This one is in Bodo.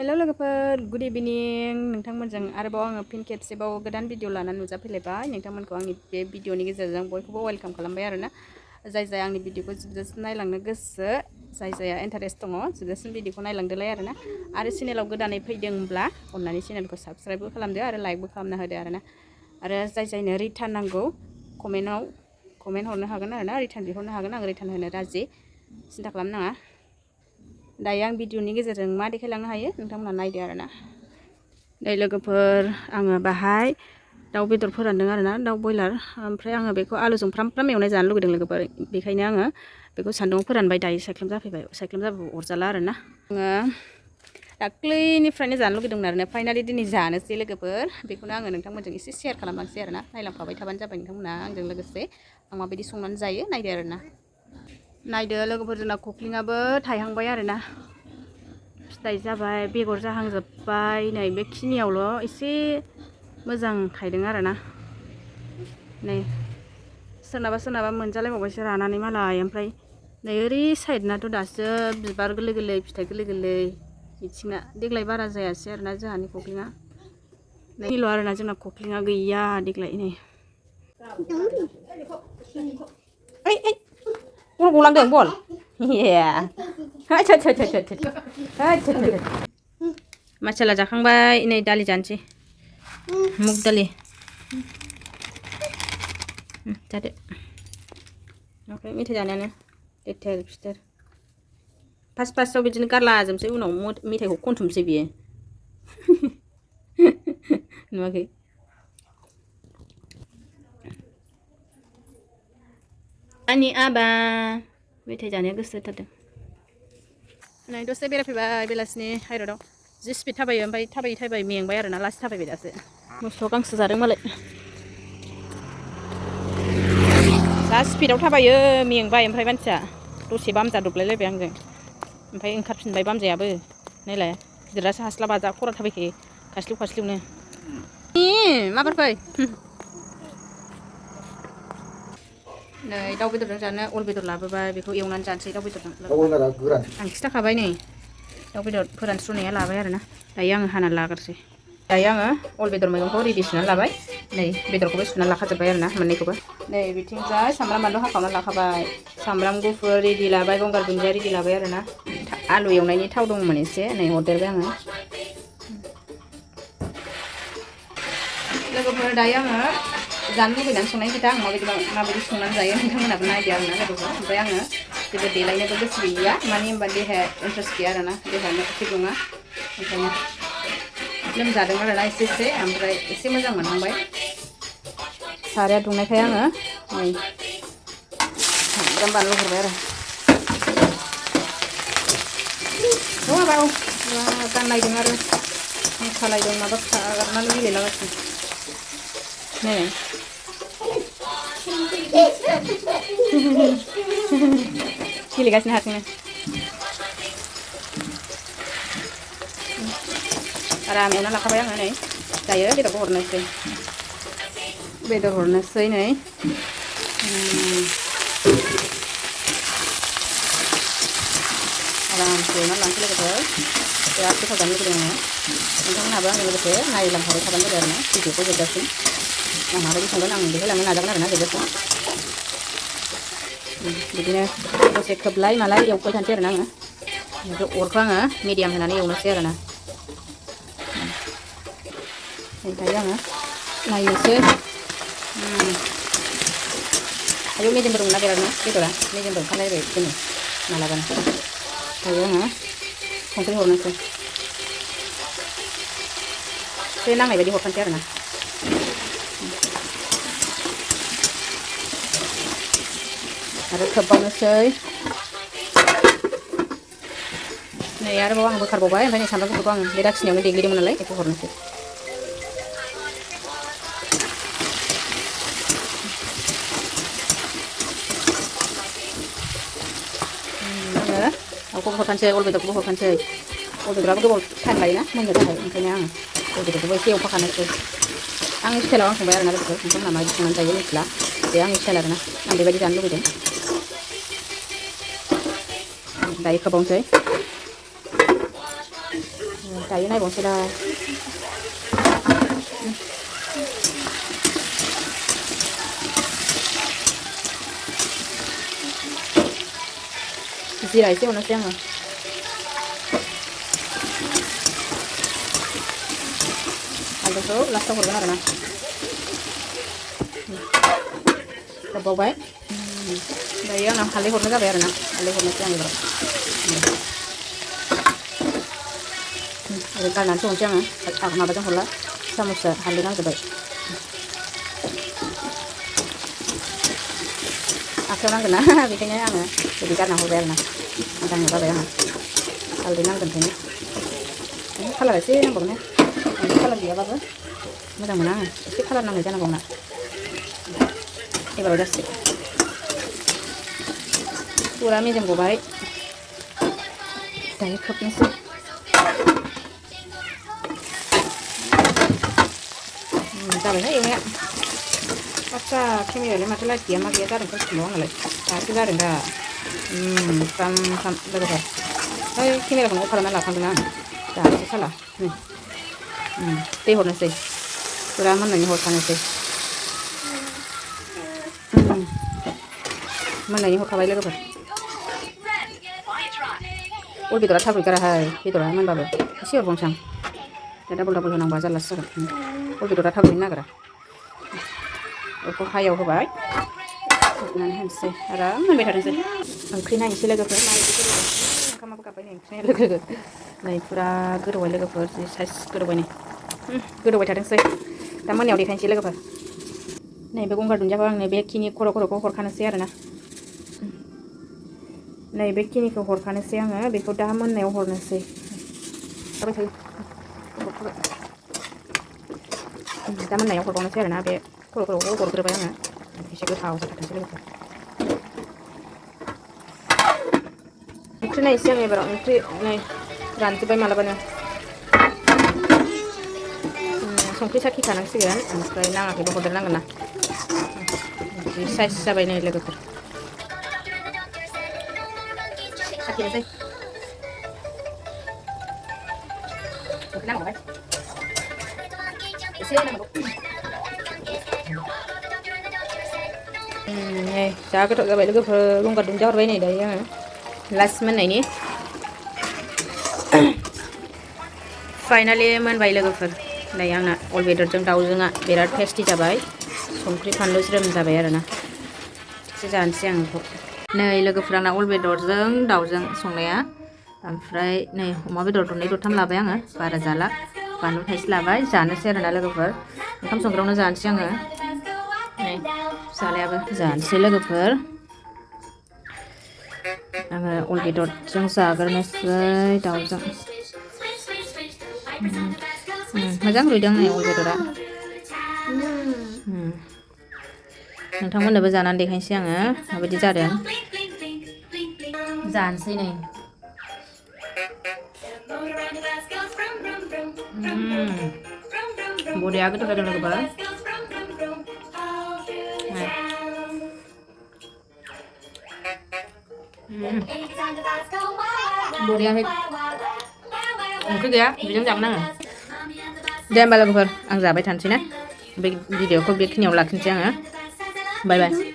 हेल' लोगोफोर गुड इभिनिं नोंथांमोनजों आरोबाव आङो फिन खेबसेबाव गोदान भिडिअ लानानै नुजाफैलायबाय नोंथांमोनखौ आंनि बे भिडिअनि गेजेरजों बयखौबो वेलकाम खालामबाय आरोना जाय आंनि भिडिअखौ जोबजासिम नायलांनो गोसो जायहा इन्टारेस्ट दङ जोबजासिम भिडिअखौ नायलांदोलाय आरोना आरो चेनेलाव गोदानै फैदोंब्ला अन्नानै चेनेलखौ साबस्क्राइबबो खालामदो आरो लाइकबो खालामना होदो आरोना आरो जायनो रिटार्न नांगौ कमेन्ट हरनो हागोन आरोना रिटार्न बिहरनो हागोन आं रिटार्न होनो राजि सिन्था खालामनाङा दायो आं भिडिअनि गेजेरजों मा देखायलांनो हायो नोंथांमोना नायदो आरोना दायो लोगोफोर आङो बाहाय दाउ बेदर फोरानदों आरोना दाउ बयलार ओमफ्राय आङो बेखौ आलुजों फ्राम एवनाय जानो लुगैदों लोगोफोर बेखायनो आङो बेखौ सान्दुङाव फोरानबाय दायो सायख्लुम जाबाबो अरजाला आरोना आङो दाख्लैनिफ्रायनो जानो लुगैदोंमोन आरोना फाइनालि दिनै जानोसै लोगोफोर बेखौनो आङो नोंथांमोनजों एसे शेयार खालामलांसै आरोना नायलांफाबाय थाबानो जाबाय नोंथांमोना आंजों लोगोसे आं माबायदि संनानै जायो नायदो आरोना नायदो लोगोफोर जोंना खख्लिङाबो थायहांबाय आरोना फिथाइ जाबाय बेगर जाहांजोब्बाय नै बेखिनियावल' एसे मोजां थायदों आरोना नै सोरनाबा मोनजालायबावबायसो रानानै मालाय ओमफ्राय नै ओरै साइडनाथ' दासो बिबार गोरलै फिथाइ गोरलै बिथिंना देग्लाय बारा जायासै आरोना जोंहानि खख्लिङा नैल' आरोना जोंना खख्लिङा गैया देग्लाय नै बल गलांदों बल मासाला जाखांबाय नै दालि जानोसै मुग दालि जादो ओमफ्राय मेथाइ जानायानो लेथेर फिथेर फार्स्टआव बिदिनो गारलाजोबसै उनाव मेथाइखौ खनथुमसै बियो नुवाखै आंनि आबा मेथाइ जानाया गोसो जाथारदों नै दसे बेरायफैबाय बेलासिनि हाइरडआव जि स्पिड थाबायो ओमफ्राय थाबायै मेंबाय आरोना लासै थाबायबाय दासो मोसौआ गांसो जादों मालाय जा स्पिडआव थाबायो मेंबाय ओमफ्राय मानसिया दसे बामजा दबलायलायबाय आंजों ओमफ्राय ओंखारफिनबाय बामजायाबो नायलाय गिदिरासो हास्लाबा जा खरा थाबायखायो खास्लिवनो माबार फै नै दाउ बेदरजों जानो अल बेदर लाबोबाय बेखौ एवनानै जानोसै दाउ बेदरजों आं खिथाखाबाय नै दाउ बेदर फोरानस्रुनाया लाबाय आरोना दायो आङो हानानै लाग्रोसै दायो आङो अल बेदर मैगंखौ रेडि सुनानै लाबाय नै बेदरखौबो सुनानै लाखाजोब्बाय आरोना मोननैखौबो नै बिथिंजाय सामब्राम बानलु हाखावनानै लाखाबाय सामब्राम गुफुर रेडि लाबाय गंगार दुन्दिया रेडि लाबाय आरोना आलु एवनायनि थाव दंमोन एसे नै हरदेरबाय आङो लोगोफोर दायो आङो जानो लुबैनानै संनाय खोथा आं माबायदि संनानै जायो नोंथांमोनाबो नायदो आरोना लोगोफोर ओमफ्राय आङो जेबो देलायनोबो गोसो गैया मानो होनबा देहाया इन्टारेस्ट गैया आरोना देहाया थिग नङा ओंखायनो लोमजादों आरोना एसे ओमफ्राय एसे मोजां मोनहांबाय साराया दुंनायखाय आङो नै सामब्राम बानलु हरबाय आरो गाननायदों आरो मोसालायदों माबा खारनानै गेलेलागासिनो नै गेलेगासिनो हारसिंनो आराम एवना लाखाबाय आङो नै दायो बेदरखौ हरनोसै नै आरामसे एवना लानोसै लोगोफोर बिराद गोथाव जानो लुगैदों आङो नोंथांमोनहाबो आंजों लोगोसे नायलांफाबाय थाबानो जाबाय आरोना भिडिअखौ जोबजासिम आं माबायदि संगोन आं देखायलांनो नाजागोन आरोना जोबजासिम बिदिनो दसे खोबलाय मालाय एवबाय थानोसै आरोना आङो अरखौ आङो मिडियाम होनानै एवनोसै आरोना दायो आङो नायनोसै आयौ मेजेमबो दंना बिरादनो बेदरा मेजेमबो ओंखारलायबाय बिदिनो मालाबानो दायो आङो संख्रि हरनोसै एसे नांनाय बायदि हरखानोसै आरोना आरो खोबबावनोसै नै आरोबाव आं बोखारबावबाय ओमफ्राय नै सामब्राम गुफुरखौ आं बे दाखिनियावनो देग्लिदोंमोन नालाय बेखौ हरनोसै दाउखौबो हरखानोसै अल बेदरखौबो हरखानोसै अल बेदराबो गोबाव टाइम लायोना मोननो थाखाय ओंखायनो आङो अल बेदरखौबो एसे एवफाखानोसै आंनि स्टाइलाव आं संबाय आरोना लोगोफोर नोंथांमोनहा माबायदि संनानै जायो मिथिला बे आंनि स्टाइल आरोना आं बेबायदि जानो लुबैदों दायो खोबावनोसै दायो नायबावनोसैलाय जिरा एसे हरनोसै आङो हालदैखौ लास्टाव हरगोन आरोना खोबबावबाय दायो आंना हालदै हरनो जाबाय आरोना हालदै हरनोसै आं एबार ओरै गारनानै संनोसै आङो माबाजों हरला सामसजों हालदै नांजोबबाय आखायाव नांगोन ना बेखायनो आङो बिदि गारना हरबाय आरोना मोजां जाबाय आङो हालदै नांगोनखायनो कालार एसे नांबावगोन कालार गैयाबाबो मोजां मोना आङो एसे कालार नांनाय जानांगौ आंना एबाराव जासिगोन फुरा मेजेम गबाय दायो खोबनोसै जाबायहाय एवनाया आदसा केमेरायालाय माथो लाइट गैया मा गैया जादों खोमसिल' आंनालाय दासो जादों दा फ्राम फ्राम लोगोफोर ओइ केमेराखौनो अफ खालामना लाखांदों आं दासो साला दै हरनोसै फुरा मोननायनि हरखानोसै मोननायनि हरखाबाय लोगोफोर अल बेदरा थाब रुइगाराहाय बेदरा मोनबाबो एसे हरबावनोसै आं दा डाबल डाबल होनांबा जारलासो जागोन अल बेदरा थाब रुइनो नागिरा अरखौ हायाव होबाय खोबनानै होनोसै आराम मोनबाय थाथोंसै ओंख्रि नायनोसै लोगोफोर मा ओंख्रि ओंखामाबो गाबबाय नै ओंख्रिया लोगो नै फुरा गोदौबाय लोगोफोर जि साइज गोदौबाय नै गोदौबाय थाथोंसै दा मोनायाव देखायनोसै लोगोफोर नैबे गंगार दुन्दियाखौ आं नैबे खिनि खर'खौ हरखानोसै आरोना नैबे खिनिखौ हरखानोसै आङो बेखौ दा मोननायाव हरनोसै दा मोननायाव हरबावनोसै आरोना बे खर'खौ हरग्रोबाय आङो एसे गोथाव जाथारथोंसै लोगोफोर ओंख्रि नायनोसै आं एबाराव ओंख्रि नै रानजोब्बाय मालाबानो संख्रि साखिखानांसिगोन ओमफ्राय नाङाखैबो हरदेरनांगोन ना जि साइज जाबाय नै लोगोफोर साखिनोसै संख्रि नांबावबाय एसे नांबावगौ नै जा गोथाव जाबाय लोगोफोर गंगार दुन्दिया हरबाय नै दायो आङो लास्ट मोननायनि फाइनालि मोनबाय लोगोफोर नै आंना अल बेदरजों दाउजोंआ बिराद टेस्टि जाबाय संख्रि फानलु ज्रोम जाबाय आरोना एसे जानोसै आं बेखौ नै लोगोफोर आंना अल बेदरजों दाउजों संनाया ओमफ्राय नै अमा बेदर दरनै दरथाम लाबाय आङो बारा जाला बानलु थाइसे लाबाय जानोसै आरोना लोगोफोर ओंखाम संग्रायावनो जानोसै आङो नै जालायाबो जानोसै लोगोफोर आङो अल बेदरजों जाग्रोनोसै दाउजों मोजां रुइदों नै अल बेदरा नोंथांमोननोबो जानानै देखायनोसै आङो माबायदि जादों जानोसै नै बरिया गोथाव जादों लोगोफोर बरियाहाय ओंख्रि गैया बेजों जागोन आङो दे होमबा लोगोफोर आं जाबाय थानोसै ना बे भिडिअखौ बेखिनियाव लाखिनोसै आङो बाय बाय